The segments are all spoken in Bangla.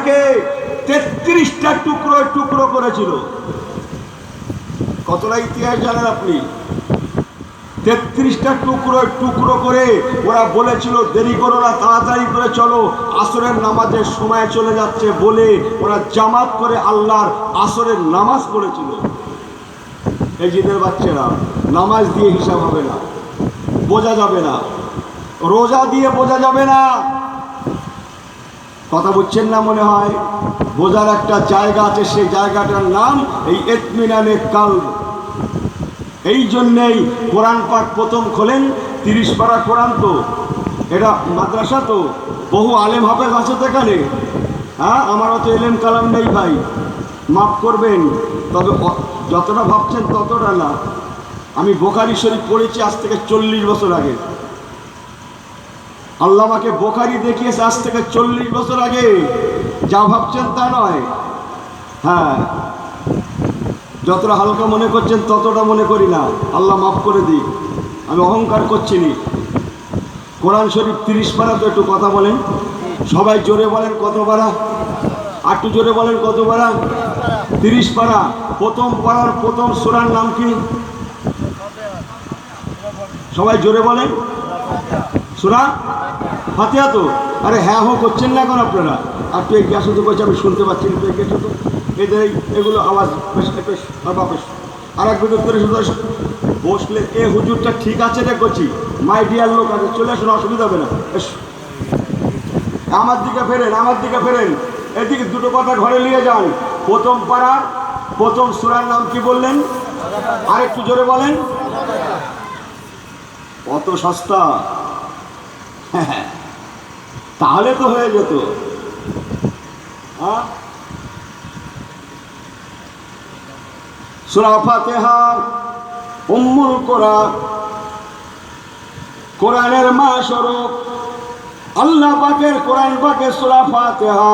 দুনিয়াকে 33টা টুকরো টুকরো করেছিল। কতটা ইতিহাস জানেন আপনি? 33টা টুকরো টুকরো করে ওরা বলেছিল দেরি করো না, তাড়াতাড়ি করে চলো, আসরের নামাজের সময় চলে যাচ্ছে বলে ওরা জামাত করে আল্লাহর আসরের নামাজ পড়েছিল। এই জিদের বাচ্চারা নামাজ দিয়ে হিসাব হবে না, বোঝা যাবে না, রোজা দিয়ে বোঝা যাবে না। কথা বুঝছেন না মনে হয়? বোঝার একটা জায়গা আছে, সেই জায়গাটার নাম এই ইতমিনানে কালব। এই জন্যেই কোরআন পাক প্রথম খোলেন 30 পারা কোরআন। তো এটা মাদ্রাসা, তো বহু আলেম হাফেজ আছে তো এখানে। হ্যাঁ, আমার অত এলেম কালাম নেই ভাই, মাফ করবেন, তবে যতটা ভাবছেন ততটা না। আমি বুখারী শরীফ পড়েছি আজ থেকে 40 বছর আগে। আল্লাহ আমাকে বুখারী দেখিয়েছে আজ থেকে 40 বছর আগে। যা ভাবছেন তা নয়। হ্যাঁ, যতটা হালকা মনে করছেন ততটা মনে করি না, আল্লাহ মাফ করে দিই, আমি অহংকার করছি নি। কোরআন শরীফ 30 পারা। তো একটু কথা বলেন, সবাই জোরে বলেন কত পারা, একটু জোরে বলেন কত পারা? 30 পারা। প্রথম পারার প্রথম সূরার নাম কি? সবাই জোরে বলেন। সূরা ফাতিহা। তো আরে হ্যাঁ হো করছেন না এখন আপনারা? আর তুই গ্যাস হতে বলছে, আমি শুনতে পাচ্ছি না। তুই গ্যাস হতো এদের এগুলো আওয়াজ বেশ বেশ বাপেশ। আর এক বিদ্যুৎ করে শুধু বসলে এ হুজুরটা ঠিক আছে রে করছি, মাই ডিয়ার লোক আছে, চলে আসুন, অসুবিধা হবে না। আমার দিকে ফেরেন, আমার দিকে ফেরেন, এদিকে দুটো কথা ঘরে নিয়ে যান। প্রথম পাড়ার প্রথম সূরার নাম কি বললেন? আর একটু জোরে বলেন। অত সস্তা? তাহলে তো হয়ে যেত। সূরা ফাতিহা উম্মুল কোরআন, কোরআনের মা স্বরূপ। আল্লাহ পাকের কোরআন পাকের সূরা ফাতিহা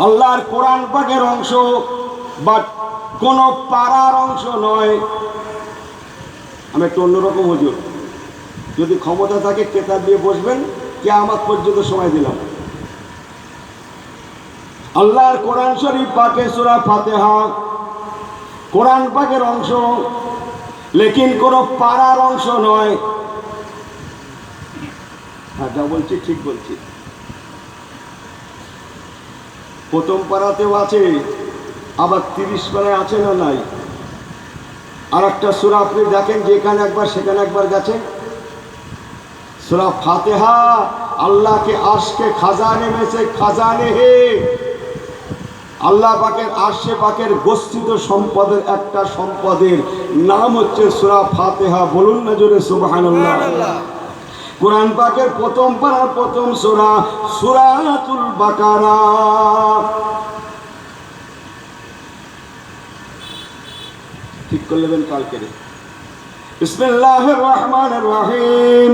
আল্লাহর কোরআন পাকের অংশ, বাট কোন পারার অংশ নয়। আমি একটু অন্যরকম হুজুর, যদি ক্ষমতা থাকে কেতাব দিয়ে বসবেন, কিয়ামত পর্যন্ত সময় দিলাম। আল্লাহর কোরআন শরীফ পাকে সূরা ফাতিহা কোরআন পাকের অংশ, লেকিন কোনো পারার অংশ নয়। হ্যাঁ, যা বলছি ঠিক বলছি। প্রথম পারাতেও আছে, আবার 30 পারায় আছে না নাই? আর একটা সূরা আপনি দেখেন, যেখানে একবার সেখানে একবার গেছে। সূরা ফাতিহা अल्लाह के अर्श के खजाने में से खजाने है আল্লাহ পাকের আরশে পাকের গোষ্ঠিত সম্পদের একটা সম্পদের নাম হচ্ছে সূরা ফাতিহা। বলুন না জোরে সুবহানাল্লাহ। কোরআন পাকের প্রথম পারার প্রথম সূরা সূরাতুল বাকারা। ঠিক করে নেবেন কালকে। বিসমিল্লাহির রহমানির রহিম,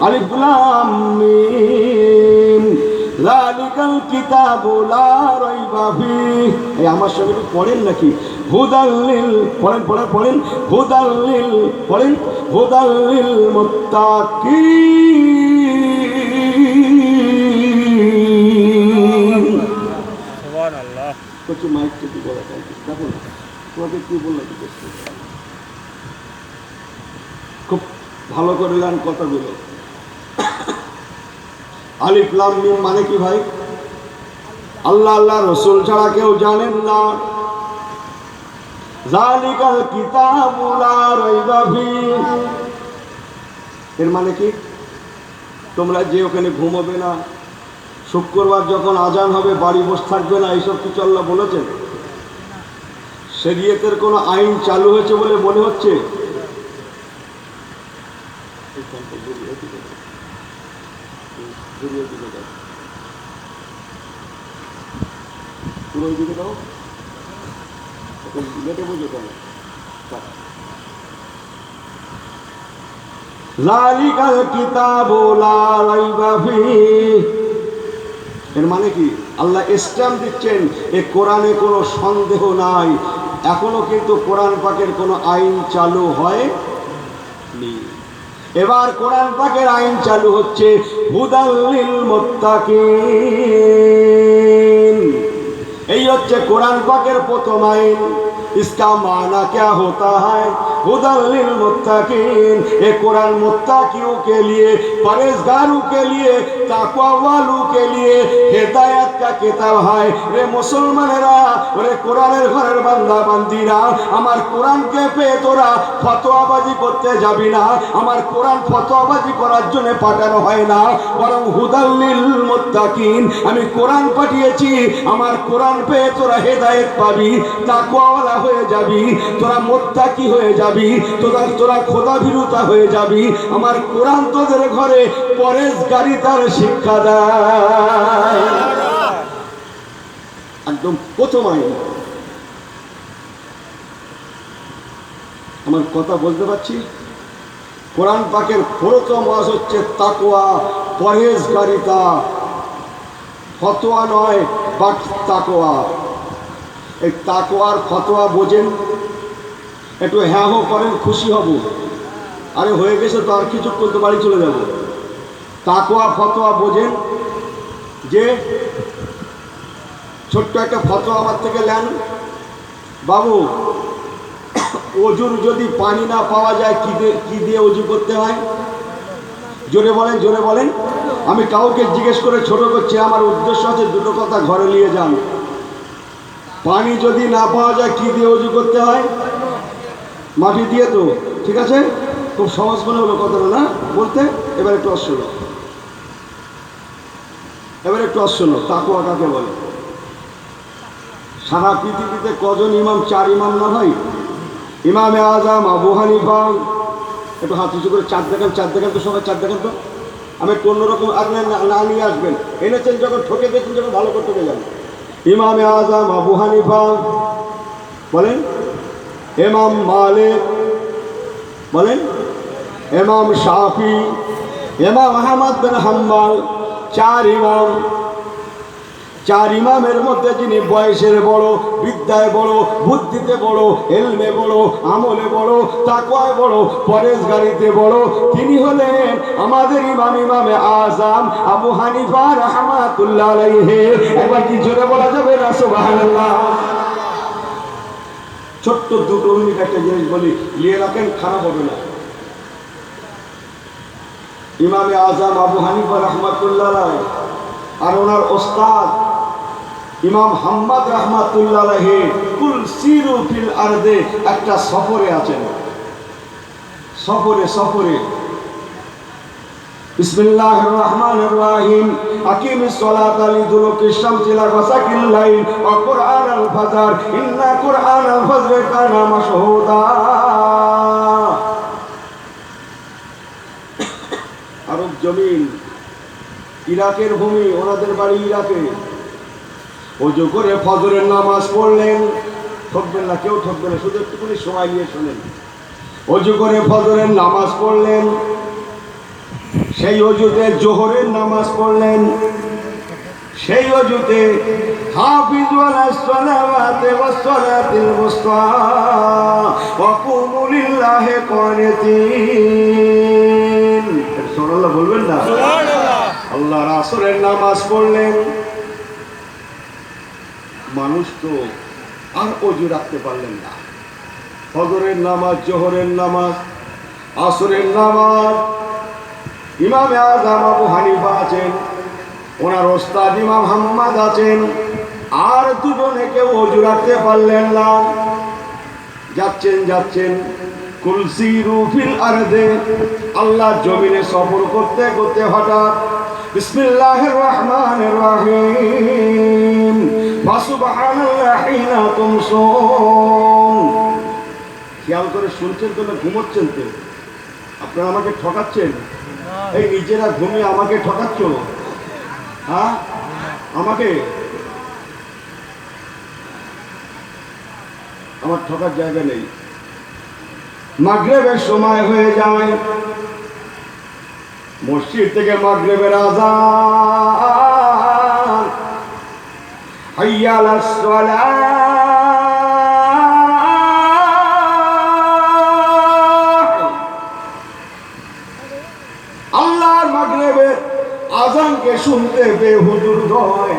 আলিফ লাম মিম, যালিকাল কিতাবু লা রাইবা ফিহি। এই আমার সঙ্গে পড়েন নাকি? হুদাল্লিল, পড়েন পড়েন পড়েন, হুদাল্লিল, পড়েন, হুদাল্লিল মুত্তাকিন। সুবহানাল্লাহ। কিছু মাইক থেকে বলা যায় দেখো না, তোমাকে কি বললাম? খুব ভালো করে গান কথাগুলো। আলিফ লাম মিম মানে কি ভাই? আল্লাহ আল্লাহ রসুল ছাড়া কেউ জানেন না। যালিকাল কিতাবু লা রাইবা ফিহি, এর মানে কি? তোমরা যে ওখানে ঘুমাবে না, শুক্রবার যখন আজান হবে বাড়ি বসে থাকবে না, এইসব কিছু আল্লাহ বলেছেন? শরীয়তের কোনো আইন চালু হয়েছে বলে মনে হচ্ছে? পুরো দিকে দাও, লেটে বুঝে কেন? যালিকাল কিতাবু লা রাইবা ফিহি, এর মানে কি? আল্লাহ স্ট্যাম্প দিচ্ছেন এ কোরআনে কোনো সন্দেহ নাই। এখনো কিন্তু কোরআন পাকের কোনো আইন চালু হয়নি। এবার কোরআন পাকের আইন চালু হচ্ছে, হুদাল লিল মুত্তাকিন। হচ্ছে কোরআন পাকের প্রথম আইন। इसका माना क्या होता है? हुदल लिल मुत्ताकीन। ये कुरान मुत्ताकियों के लिए, परहेजगारों के लिए, ताकवा वालों के लिए हिदायत का किताब है। रे मुसलमानेरा, रे कुरानेर घरेर बांदा बांदीरा, আমার কোরআনকে পেয়ে তোরা ফতোয়াবাজি করতে যাবি না। আমার কোরআন ফতোয়াবাজি করার জন্য পাঠানো হয় না, বরং হুদাল লিল মুত্তাকিন। আমি কোরআন পাঠিয়েছি, আমার কোরআন পেয়ে তোরা হেদায়েত পাবি, তাকওয়াওয়ালা হয়ে যাবি, তোরা মুত্তাকি হয়ে যাবি, তোরা খোদাভীরুতা হয়ে যাবি। আমার কোরআন তোদের ঘরে পরেশগারিতার শিক্ষা দেয়। একদম প্রথম আইন। আমার কথা বলতে পারছি? কোরআন পাকের প্রথম ওয়াজ হচ্ছে তাকওয়া, পরহেজগারিতা। ফতোয়া নয়, বাট তাকওয়া। এই তাকওয়ার ফতোয়া বোঝেন? একটু হ্যাঁ হো করেন, খুশি হব। আরে হয়ে গেছে তো, আর কিছুক্ষণ তো বাড়ি চলে যাব। তাকওয়া ফতোয়া বোঝেন? যে ছোট্ট একটা ফতোয়া আমার থেকে নেন, বাবু অজুর যদি পানি না পাওয়া যায় কি দিয়ে অজু করতে হয়? জোরে বলেন, জোরে বলেন। আমি কাউকে জিজ্ঞেস করে ছোট করছি, আমার উদ্দেশ্য আছে দুটো কথা ঘরে নিয়ে যান। পানি যদি না পাওয়া যায় কি দিয়ে অজু করতে হয়? মাটি দিয়ে। তো ঠিক আছে, খুব সহজ মনে হলো কথাটা না বলতে। এবার একটু অশ্বলো, তাকওয়া কাকে বলে? সারা পৃথিবীতে কজন ইমাম? 4 ইমাম না ভাই? ইমামে আজম আবু হানিফা, একটু হাত উঁচু করে চাঁদ দেখান তো, সবাই চাঁদ দেখান তো। আমি একটু অন্যরকম আর না নিয়ে আসবেন, এনেছেন যখন, ঠকে গেছেন যখন, ভালো করতে গেলেন। ইমামে আজম আবু হানিফা বলেন, ইমাম মালিক বলেন, ইমাম শাফি, ইমাম আহমদ বিন হাম্বল। 4 ইমাম। 4 ইমামের মধ্যে যিনি বয়সের বড়, বিদ্যায় বড়, বুদ্ধিতে বড়, ইলমে বড়, আমলে বড়, তাকওয়ায় বড়, পরেশগারিতে বড়, তিনি হলেন আমাদের ইমামে আজম আবু হানিফা রাহমাতুল্লাহ আলাইহি। একবার কি জোরে বলা যাবে না সুবহানাল্লাহ? ছোট্ট 2 মিনিট একটা জিনিস বলি, নিয়ে রাখেন, খারাপ হবে না। ইমামে আজম আবু হানিফা রাহমাতুল্লাহ আলাইহি আর ওনার ওস্তাদ ইমাম হাম্মাদ রাহমাতুল্লাহ আলাইহি কুল সিরু ফিল আরদে একটা সফরে আছেন। সফরে বিসমিল্লাহির রহমানির রহিম। আকিমিস সালাতা লিদুলুকিশ শামসি ইলা গাসাকিল লাইল ওয়া কুরআনাল ফাজর ইন্না কুরআনাল ফাজরি কানা মাশহুদা। আরব জমিন, ইরাকের ভূমি, ওনাদের বাড়ি ইরাকে। ওযু করে ফজরের নামাজ পড়লেন, ঠকবেন না, কেউ ঠকবে না, শুধু একটুখানি সময় নিয়ে শোনেন। ওযু করে ফজরের নামাজ পড়লেন, সেই ওযুতে জোহরের নামাজ পড়লেন, সেই ওযুতে হাফিজু আলাস সালাওয়াতি ওয়াস সালাতিল মুস্তা ওয়া কুমু লিল্লাহি কানিতিন। সুবহানাল্লাহ বলবেন না? সুবহানাল্লাহ। আল্লাহর আসরের নামাজ পড়লেন। মানুষ তো আর ওযু রাখতে পারলেন না। ফজরের নামাজ, জোহরের নামাজ, আসরের নামাজ। ইমামে আজম আবু হানিফা আছেন, ওনার ওস্তাদ ইমাম হাম্মাদ আছেন, আর দুজনে কেউ ওযু রাখতে পারলেন না। যাচ্ছেন কুল সিরু ফিল আরদে, আল্লাহর জমিনে সফর করতে করতে হঠাৎ বিসমিল্লাহির রহমানির রহিম ফাসুবহানাল্লাহি হিনা তুমসুন। খেয়াল করে শুনছেন তো না ঘুমোচ্ছেন তো? আপনারা আমাকে ঠকাচ্ছেন? এই নিজেরা ঘুমিয়ে আমাকে ঠকাচ্ছ? হ্যাঁ, আমাকে? আমার ঠকার জায়গা নেই। মাগরিবের সময় হয়ে যায়, মসজিদ থেকে মাগরিবের আযান, হাইয়া আলাস সালাহ। আল্লাহর মাগরিবের আযানকে শুনতে বেহুজুর হয়।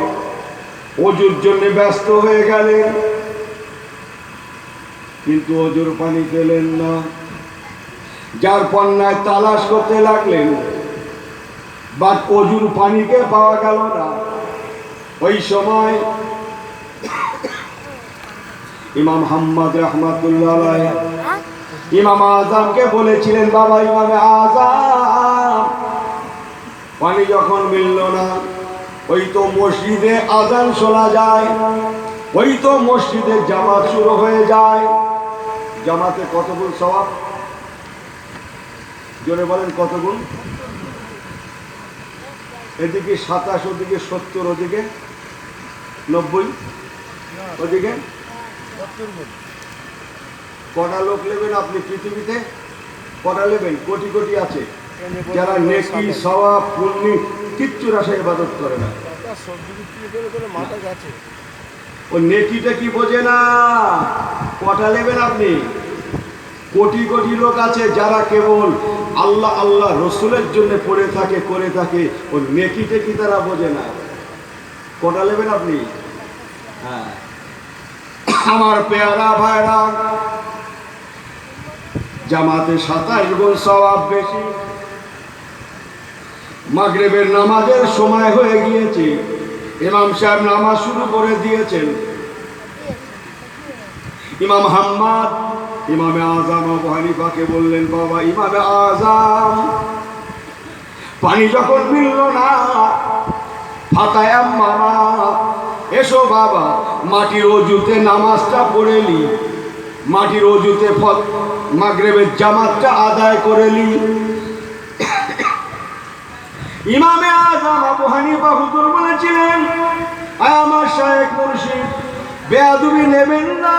অজুর জন্য ব্যস্ত হয়ে গেলেন, কিন্তু অজুর পানি পেলেন না। যার পণ্যায় তালাশ করতে লাগলেন, বাট অজুর পানিকে পাওয়া গেল না। ওই সময় ইমাম হাম্মাদ রহমাতুল্লাহ আলাইহি ইমাম আজমকে বলেছিলেন, বাবা ইমামে আজম, পানি যখন মিলল না, ওই তো মসজিদে আজান শোনা যায়, ওই তো মসজিদে জামাত শুরু হয়ে যায়। জামাতে কত গুণ সওয়াব? জোরে বলেন কত গুণ? এদিকে 27, ওদিকে 70, ওদিকে 90, ওদিকে কটা লোক নেবেন আপনি পৃথিবীতে? কটা নেবেন? কোটি কোটি আছে যারা নেকি সওয়াব পুণ্য কিচ্ছুর আশায় ইবাদত করে না। ও নেকিটা কি বোঝে না। কটা নেবেন আপনি? কোটি কোটি লোক আছে যারা কেবল আল্লাহ আল্লাহ রসুলের জন্য পড়ে থাকে, করে থাকে। ও নেকিটা কি তারা বোঝে না। কটা নেবেন আপনি? হ্যাঁ, আমার পেয়ারা ভাইরা, জামাতে 27 গুণ সওয়াব বেশি। মাগরিবের নামাজের সময় হয়ে গিয়েছে, ইমাম সাহেব নামাজ শুরু করে দিয়েছেন। ইমাম হাম্মাদ ইমামে আজম আবু হানিফাকে বললেন, বাবা ইমামে আজম, পানি যখন মিলল না, ফাতায়াম মামা, এসো বাবা মাটির অজুতে নামাজটা পড়ে নি, মাটির অজুতে মাগরিবের জামাতটা আদায় করে নি। ইমামে আজম আবু হানিফা হুজুর বলেছিলেন, আমার শায়েখ মুর্শিদ, বেয়াদবি নেবেন না,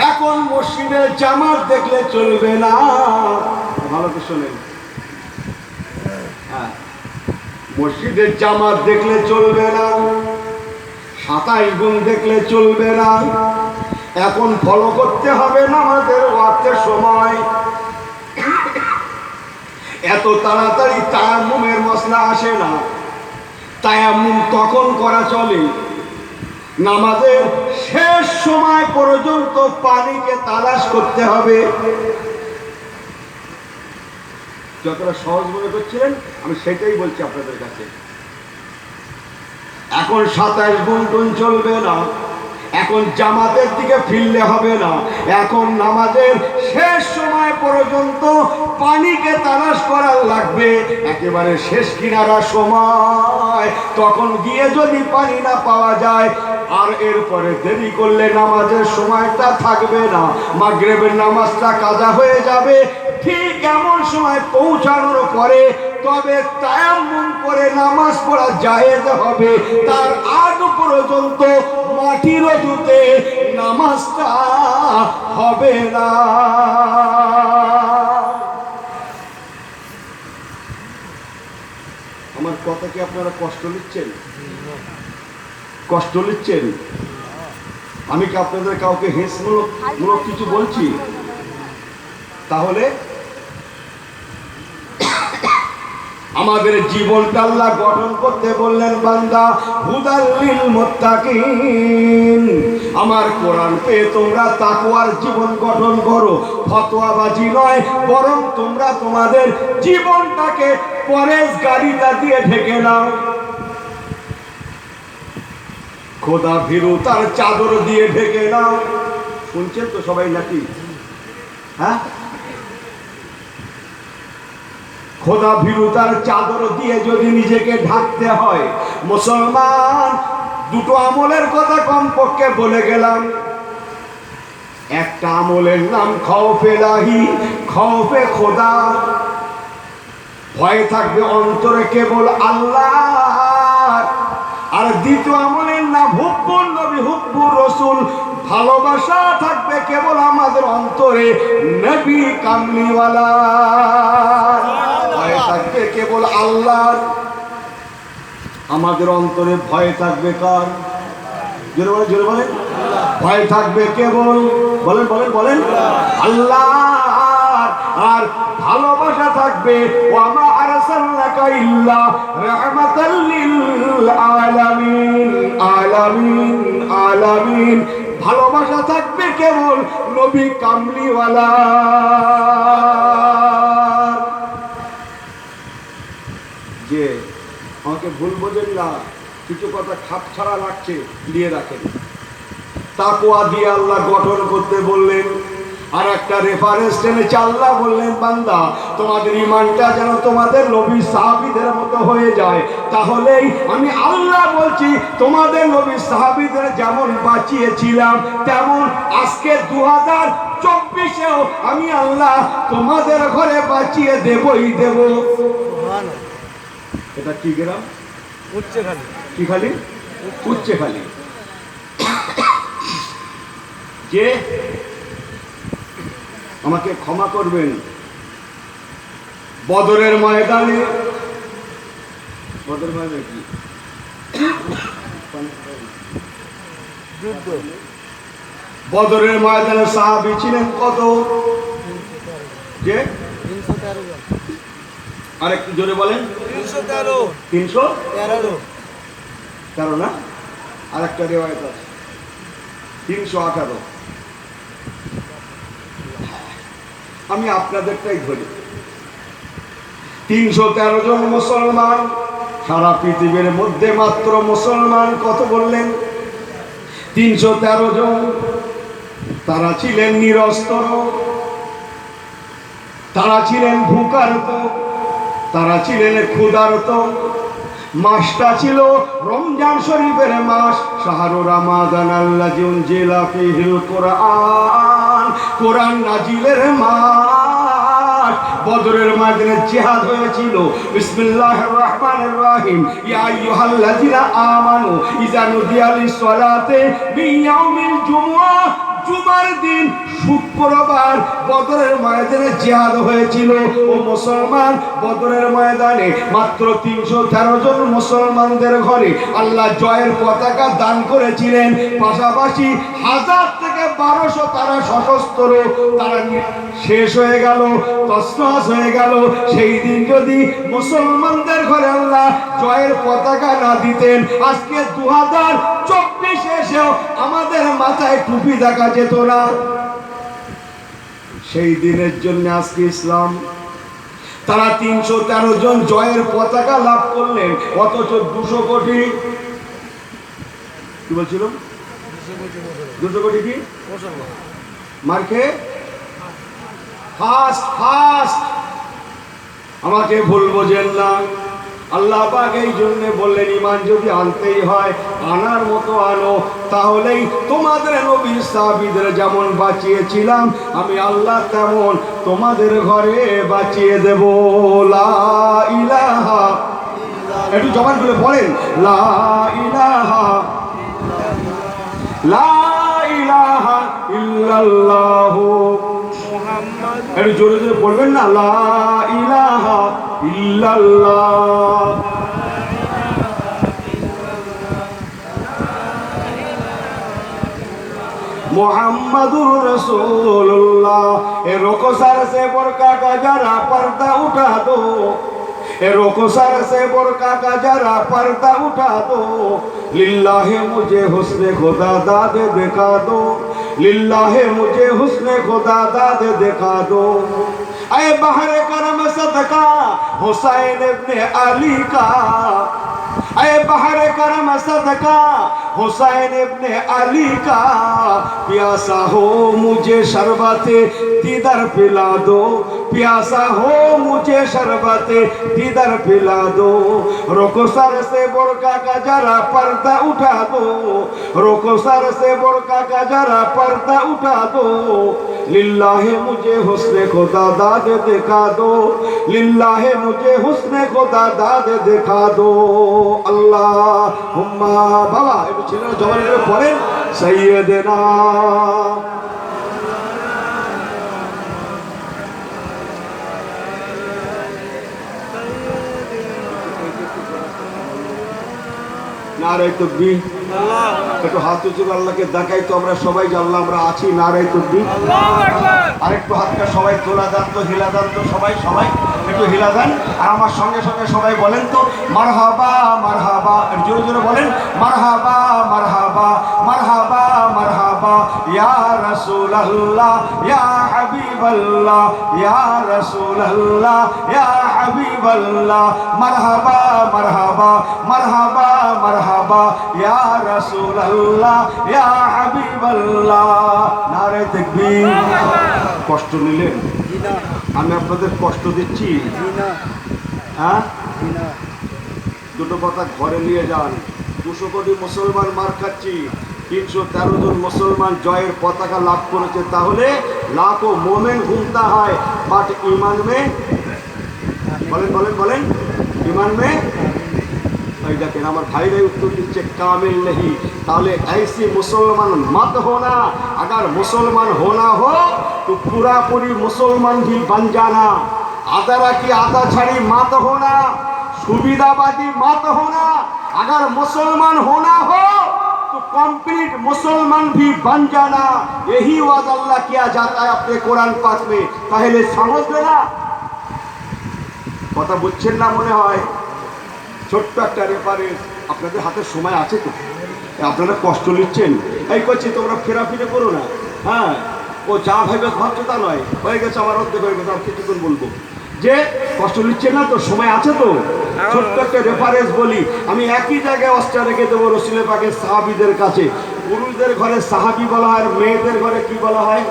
এখন মসজিদের জামাত দেখলে চলবে না। ভালো করে শোনেন, হ্যাঁ, মসজিদের জামাত দেখলে চলবে না, 27 গুণ দেখলে চলবে না। এখন ফলো করতে হবে নামাজের ওয়াক্তের সময়। এত তাড়াতাড়ি তায়াম্মুমের মসলা আসে না। তায়াম্মুম তখন করা চলে নামাজের শেষ সময় পর্যন্ত পানিকে তালাশ করতে হবে। যতটা সহজ মনে করছিলেন আমি সেটাই বলছি আপনাদের কাছে। এখন 27 গুণ চলবে না, এখন জামাতের দিকে ফিরলে হবে না। এখন নামাজের শেষ সময় পর্যন্ত পানিকে তালাশ করার লাগবে। একেবারে শেষ কিনারা সময়, তখন গিয়ে যদি পানি না পাওয়া যায়, আর এরপরে দেরি করলে নামাজের সময়টা থাকবে না, মাগরিবের নামাজটা কাজা হয়ে যাবে। ঠিক এমন সময় পৌঁছানোর পরে তবে তায়াম্মুম করে নামাজ পড়া জায়েজ হবে। তার আগ পর্যন্ত মাটির অজুতে নামাজটা হবে না। আমার কথা কি আপনারা কষ্ট নিচ্ছেন? কষ্ট নিচ্ছেন? আমি কি আপনাদের কাউকে হেঁসমূলক কিছু বলছি? তাহলে আমাদের জীবনটা আল্লাহ গঠন করতে বললেন, বান্দা হুদাল লিল মুত্তাকিন, আমার কোরআন পেয়ে তোমরা তাকওয়ার জীবন গঠন করো। ফতোয়াবাজি নয়, বরং তোমরা তোমাদের জীবনটাকে পরেশগারিতা দিয়ে ঢেকে নাও, খোদা ভীরুতার চাদর দিয়ে ঢেকে নাও। শুনছেন তো সবাই নাকি? হ্যাঁ, খোদা ভীরুতার চাদর দিয়ে যদি নিজেকে ঢাকতে হয়, মুসলমান দুটো আমলের কথা কমপক্ষে বলে গেলাম। একটা আমলের নাম খাউফে ইলাহি, খাউফে খোদা, ভয় থাকবে অন্তরে কেবল আল্লাহ। আর দ্বিতীয় আমলের নাম হুব্বুন নবী, হুব্বুর রাসূল, ভালোবাসা থাকবে কেবল আমাদের অন্তরে নবী কামলিওয়ালা। ভয় থাকবে কেবল আল্লাহ, আমাদের অন্তরে ভয় থাকবে কার? জোরে বলেন, জোরে বলেন। ভয় থাকবে কেবল, বলেন বলেন বলেন, আল্লাহ। আর ভালোবাসা থাকবে ওয়ামা আরসালনাকা ইল্লা রাহমাতাল লিল আলামিন। আলামিন আলামিন। ভালোবাসা থাকবে কেবল নবী কামলিওয়ালা। যে আমাকে ভুল বোঝেন না, কিছু কথা খাপ ছাড়া লাগছে, দিয়ে রাখেন। তাকওয়া দিয়ে আল্লাহ গঠন করতে বললেন, আর একটা রেফারেন্স টেনেছে আল্লাহ বললেন, বান্দা তোমাদের ঈমানটা যেন তোমাদের নবী সাহাবীদের মতো হয়ে যায়। তাহলেই আমি আল্লাহ বলছি, তোমাদের নবী সাহাবীদের যেমন বাঁচিয়েছিলাম, তেমন আজকে 2024-এও আমি আল্লাহ তোমাদের ঘরে বাঁচিয়ে দেবই দেব। এটা কি গ্রাম? উচ্চখালি। কি খালি? উচ্চখালি। যে আমাকে ক্ষমা করবেন, বদরের ময়দানে, বদরের ময়দানে কি যুদ্ধ, বদরের ময়দানে সাহাবী ছিলেন কত? যে 313 জন। আরেকটু জোরে বলেন। 313। 313 না, আরেকটা রিওয়ায়াত আছে 318। আমি আপনাদেরটাই ধরি। 313 জন মুসলমান। সারা পৃথিবীর মধ্যে মাত্র মুসলমান কত বললেন? 313 জন। তারা ছিলেন নিরস্ত্র, তারা ছিলেন ভূকার্ত, তারা ছিলেন ক্ষুধার্ত। মাসটা ছিল রমজান শরীফের মাস। শাহরু রমাদান আল্লাযী উনজিলা ফীহিল কুরআন। কোরআন নাজিলের মাস। বদরের ময়দানে জিহাদ হয়েছিল। বিসমিল্লাহির রহমানির রহিম। ইয়া আইয়ুহাল্লাযীনা আমানু ইযা নুদিয়া লিস-সালাতি মিন ইয়াউমিল জুমআহ। জুমার দিন, শুক্রবার বদরের ময়দানে জিহাদ হয়েছিল। ও মুসলমান, বদরের ময়দানে মাত্র 313 জন মুসলমানদের ঘরে আল্লাহ জয়ের পতাকা দান করেছিলেন। পাশাপাশি 1000 থেকে 1200 তারা সশস্ত্র, তারা শেষ হয়ে গেল, তছনছ হয়ে গেল। সেই দিন যদি মুসলমানদের ঘরে আল্লাহ জয়ের পতাকা না দিতেন, আজকে 2024 এসেও আমাদের মাথায় টুপি দেখা যেত না। সেই দিনের জন্য আজকে ইসলাম। তারা 313 জন জয়ের পতাকা লাভ করলেন, অথচ 200 কোটি কি বলছিল? 200 কোটি কি মার্কে ফাস্ট। আমাকে ভুল বোঝেন না। আল্লাহ পাক এই জন্য বললেন, ঈমান যদি আনতেই হয় আনার মতো আনো, তাহলেই তোমাদের নবী সাহাবীদের যেমন বাঁচিয়েছিলাম আমি আল্লাহ তেমন তোমাদের ঘরে বাঁচিয়ে দেব। লা ইলাহা, একটু জবান খুলে বলেন, লা ইলাহা লা ইলাহা ইল্লাল্লাহু মুহাম্মাদ। একটু জোরে জোরে বলবেন না, লা ইলাহা ইল্লাল্লাহ। मुहम्मदुर रसूलुल्लाह। ए रोको सर से बुर्का का जरा पर्दा उठा दो। ए रोको सर से बुर्का का जरा पर्दा उठा दो। लिल्लाहे मुझे हुस्ने खुदा दाद दिखा दो। लिल्लाहे मुझे हुस्ने खुदा दाद दिखा दो। ऐ बहरे करम सदका हुसैन इब्ने अली का। ऐ बहरे करम सदका हुसैन इब्ने अली का। प्यासा हो मुझे शरबते दीदार पिला दो। प्यासा हो मुझे शरबते दीदार पिला दो। रोको सर से बुर्का का जरा पर्दा उठा दो। रोको सर से बुर्का का जरा पर्दा उठा दो। लिल्लाहे मुझे हुस्ने खुदा दाद दिखा दो। लिल्लाहे मुझे हुस्ने खुदा दाद दिखा दो। अल्लाहुम्मा। बाबा একটু ছেলেরা জবান করে পড়েন, সাইয়্যিদানা নারে তাকবীর। একটু হাত উঁচু করে আল্লাহকে দেখাই তো আমরা সবাই যে আল্লাহ আমরা আছি। নারে তাকবীর। আল্লাহু আকবার। আরেকটু হাতটা সবাই তোলা দান তো, হিলা দান তো, সবাই একটু হিলা দেন আর আমার সঙ্গে সঙ্গে সবাই বলেন তো মারহাবা মারহাবা, জোরে জোরে বলেন মারহাবা মারহাবা মারহাবা মারহাবা ইয়া রাসূলুল্লাহ ইয়া হাবিবাল্লাহ ইয়া রাসূলুল্লাহ ইয়া হাবিবাল্লাহ মারহাবা মারহাবা মারহাবা মারহাবা ইয়া রাসূলুল্লাহ ইয়া হাবিবাল্লাহ। নারে তাকবীর। কষ্ট নিলেন? আমি আপনাদের কষ্ট দিচ্ছি? হ্যাঁ, দুটো কথা ঘরে নিয়ে যান। 200 কোটি মুসলমান মার খাচ্ছি, 313 জন মুসলমান জয়ের পতাকা লাভ করেছে, তাহলে লাখো মোমেন ঘুমতা হয় বাট ইমান মে, বলেন বলেন বলেন, ইমান মে ওই দেখেন আমার ভাইরাই উত্তর দিচ্ছে কামিল नहीं। তাহলে ऐसी मुसलमान मत होना, अगर मुसलमान होना हो तो पूरा पूरी मुसलमान भी बन जाना। आधा की आधा छड़ी मत होना, सुविधावादी मत होना। अगर मुसलमान होना हो तो कंप्लीट मुसलमान भी बन जाना। यही वादा अल्लाह किया जाता है अपने कुरान पाक में। पहले समझ लेना। কথা বুঝছেন না মনে হয়? ছোট্ট একটা রেফারেন্স। আপনাদের হাতে সময় আছে তো? আপনারা কষ্ট নিচ্ছেন, এই করছি তোমরা ফেরাফিরে করো না। হ্যাঁ, ও যা ভাবে ভাবছো তা নয়, হয়ে গেছে আমার অর্ধেক হয়ে গেছে, আর কিছুক্ষণ বলবো যে কষ্ট নিচ্ছেন না তো, সময় আছে তো। ছোট্ট একটা রেফারেন্স বলি, আমি একই জায়গায় অস্ত্র রেখে দেবো রসুলের পাকের সাহাবীদের কাছে। পুরুষদের ঘরে সাহাবী বলা হয়, আর মেয়েদের ঘরে কি বলা হয়?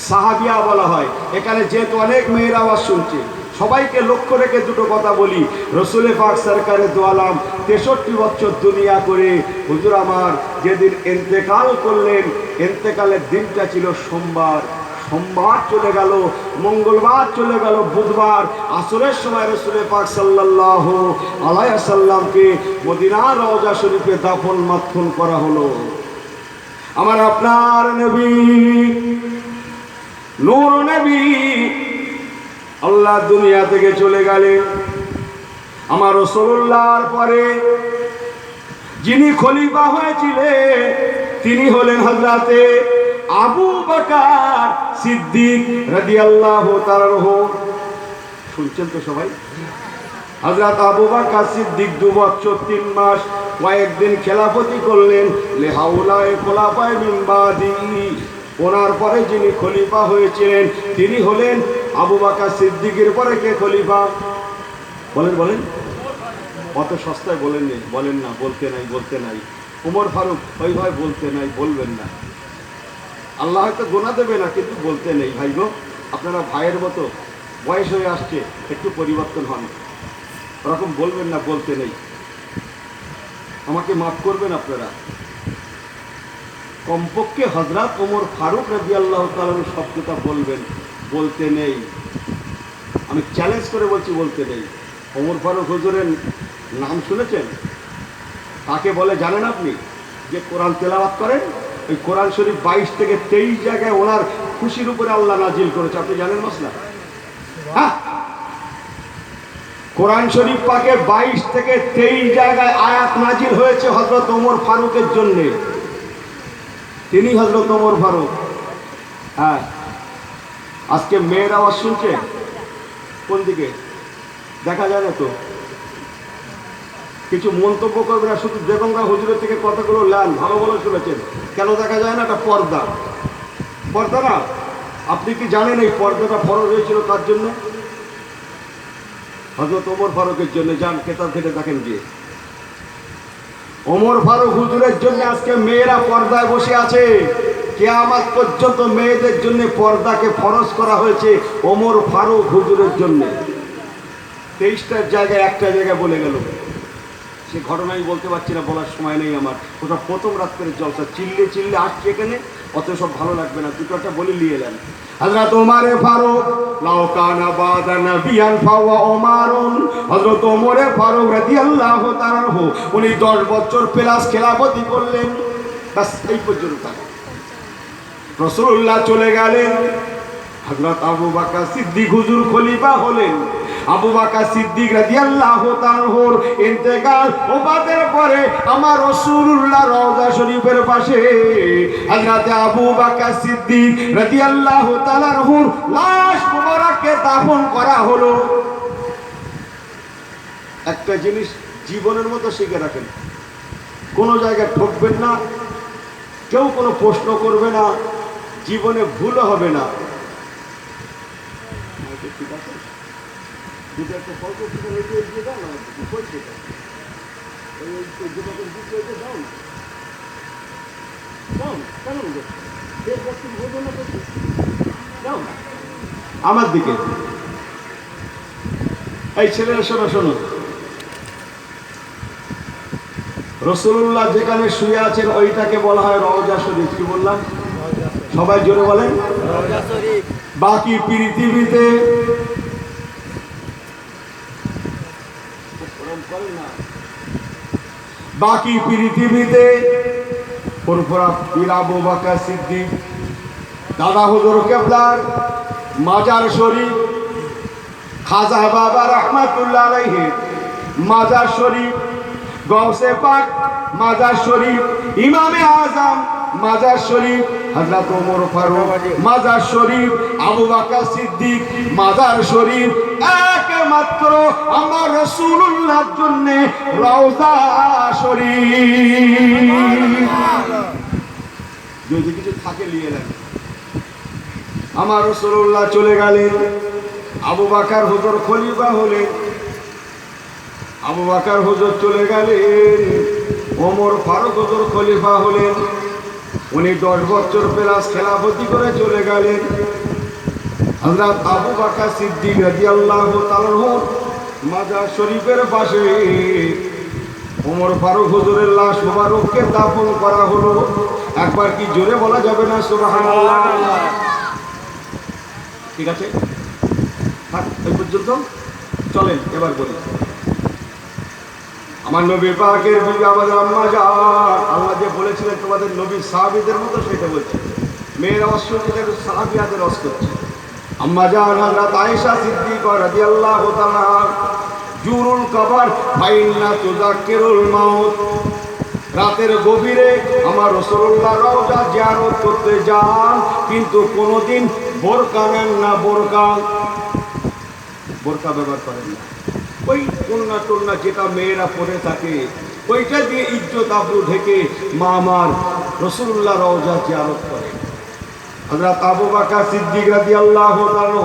সাহাবিয়া বলা হয়। এখানে যেহেতু অনেক মেয়েরা আওয়াজ শুনছে, সবাইকে লক্ষ্য রেখে দুটো কথা বলি। রসুল পাক সরকারে দো আলম 63 বছর দুনিয়া করে হুজুর আমার যেদিন ইন্তেকাল করলেন, ইন্তেকালের দিনটা ছিল সোমবার। সোমবার চলে গেল, মঙ্গলবার চলে গেল, বুধবার আসরের সময় রসুল পাক সাল্লাল্লাহু আলাইহি ওয়াসাল্লামকে মদিনার রওজা শরীফে দাফন মাদফন করা হলো। আমার আপনার নবী, নূর নবী আল্লাহ দুনিয়া থেকে চলে গেলেন। আমার রাসূলুল্লাহর পরে যিনি খলিফা হয়েছিলেন তিনি হলেন হযরতে আবু বকর সিদ্দিক রাদিয়াল্লাহু তাআলা আনহু। শুনছেন তো সবাই? হযরত আবু বকর সিদ্দিক 2 বছর 3 মাস কয়েকদিন খেলাফতি করলেন। লিহাউলায়ে খোলাফায়ে মিন বাদি, ওনার পরে যিনি খলিফা হয়েছিলেন তিনি হলেন আবু বকর সিদ্দিকের পরে কে খলিফা? বলেন বলেন, অত সস্তায় বলেন নেই, বলেন না, বলতে নাই বলতে নাই। উমর ফারুক, ওই ভাই বলতে নাই, বলবেন না। আল্লাহ হয়তো গোনা দেবে না, কিন্তু বলতে নেই। ভাই গো, আপনারা ভাইয়ের মতো বয়স হয়ে আসছে, একটু পরিবর্তন হন, ওরকম বলবেন না, বলতে নেই। আমাকে মাফ করবেন আপনারা। কমপক্ষে হযরত ওমর ফারুক রাদিয়াল্লাহু তাআলা শব্দটা বলবেন, বলতে নেই। আমি চ্যালেঞ্জ করে বলছি, বলতে নেই। ওমর ফারুক হুজুরের নাম শুনেছেন? কাকে বলে জানেন আপনি? যে কোরআন তেলাওয়াত করেন, ওই কোরআন শরীফ 22 থেকে 23 জায়গায় ওনার খুশির উপরে আল্লাহ নাজিল করেছে। আপনি জানেন মশলা? হ্যাঁ, কোরআন শরীফ পাকে 22 থেকে 23 জায়গায় আয়াত নাজিল হয়েছে হযরত ওমর ফারুকের জন্য। তিনি হযরত ওমর ফারুক। হ্যাঁ, আজকে মেয়ের আওয়াজ শুনছে কোন দিকে? দেখা যায় না তো। কিছু মন্তব্য করবে না, শুধু বেগমরা হুজুরের থেকে কথাগুলো নেন, ভালো ভালো শুনেছেন। কেন দেখা যায় না? এটা পর্দা। পর্দা না? আপনি কি জানেন এই পর্দাটা ফরজ হয়েছিল কার জন্য? হযরত ওমর ফারুকের জন্য। যান কেতাব ঘেটে দেখেন গিয়ে। ওমর ফারুক হুজুরের জন্য আজকে মেয়েরা পর্দায় বসে আছে। কিয়ামত পর্যন্ত মেয়েদের জন্য পর্দাকে ফরজ করা হয়েছে ওমর ফারুক হুজুরের জন্য। 23টার জায়গায় একটা জায়গায় বলে গেল। সে ঘটনা আমি বলতে পারছি না, বলার সময় নেই আমার। ওটা প্রথম রাত্রের জলসা, চিল্লে চিল্লে আসছে এখানে, অত সব ভালো লাগবে না। দুটো একটা বলে নিয়ে এলেন। হযরত ওমর ফারুক লাউ কানা বাদা নবিয়ান ফাওয়া ওমরুন, হযরত ওমর ফারুক রাদিয়াল্লাহু তাআলা আনহু উনি 10 বছর প্লাস খেলাফতি করলেন। বাস এই পর্যন্ত। রাসূলুল্লাহ চলে গেলেন, হযরত আবু বকর সিদ্দিক হুজুর খলিফা হলেন। আবু বকর সিদ্দিক রাদিয়াল্লাহু তাআলার ইন্তেকাল ওফাতের পরে আমার রাসূলুল্লাহ রওজা শরীফের পাশে হযরত আবু বকর সিদ্দিক রাদিয়াল্লাহু তাআলার লাশ মুবারককে দাফন করা হলো। একটা জিনিস জীবনের মতো শিখে রাখেন, কোনো জায়গায় ঠকবেন না, কেউ কোনো প্রশ্ন করবে না, জীবনে ভুলও হবে না। ঠিক আছে, আমার দিকে এই ছেলেরা শোনো শোনো, রাসূলুল্লাহ যেখানে শুয়ে আছেন ওইটাকে বলা হয় রওজা শরীফ। কি বললাম? সবাই জোরে বলেন রওজা শরীফ। বাকি পৃথিবীতে ফুরফুরা পীর আবু বকর সিদ্দিক দাদা হুজুর কেবলার মাজার শরীফ, খাজা বাবা রাহমাতুল্লাহ আলাইহি মাজার শরীফ, গৌসে পাক মাজার শরীফ, ইমামে আজম মাজার শরীফ, হযরত ওমর ফারুক মাজার শরীফ, আবু বকর সিদ্দিক মাজার শরীফ, একমাত্র আমার রাসূলুল্লাহর জন্য রওজা শরীফ। যদি কিছু থাকে নিয়ে নেন। আমার রাসূলুল্লাহ চলে গেলেন, আবু বকর হুজুর খলিফা হলেন। আবু বকর হুজুর চলে গেলেন, ওমর ফারুক হুজুর খলিফা হলেন। উনি 10 বছর প্লাস খেলাফতি করে চলে গেলেন। হযরত আবু বকর সিদ্দিক রাদিয়াল্লাহু তাআলা মাজার শরীফের পাশে ওমর ফারুক হুজুরের লাশ মুবারককে দাফন করা হলো। একবার কি জোরে বলা যাবে না সুবহানাল্লাহ? ঠিক আছে, থাক এই পর্যন্ত। চলেন এবার বলি, আমার নবী পাকের বিবি আমাদের আম্মা জান, আল্লাহ যে বলেছিলেন তোমাদের নবী সাহাবীদের মতো, সেটা বলছে। মেয়েরা অশ্বদের সাহাবিয়াদের অস করছে। আম্মা জান হযরত আয়েশা সিদ্দিকা রাদিয়াল্লাহু তাআলা জুরুল কবর ফাইন্না তুযাক্কিরুল মাউত, রাতের গভীরে আমার রাসূলুল্লাহ রওজা জিয়ারত করতে যান, কিন্তু কোনোদিন বোরকা নেন না, বোরকা ব্যবহার করেন না। ওই কন্যা টন্যা যেটা মেয়েরা পরে থাকে ওইটা দিয়ে ইজ্জত আবরু ঢেকে মা আমার রাসূলুল্লাহ রওজা জিয়ারত করে। হযরত আবু বকর সিদ্দিক রাদিয়াল্লাহু তাআলা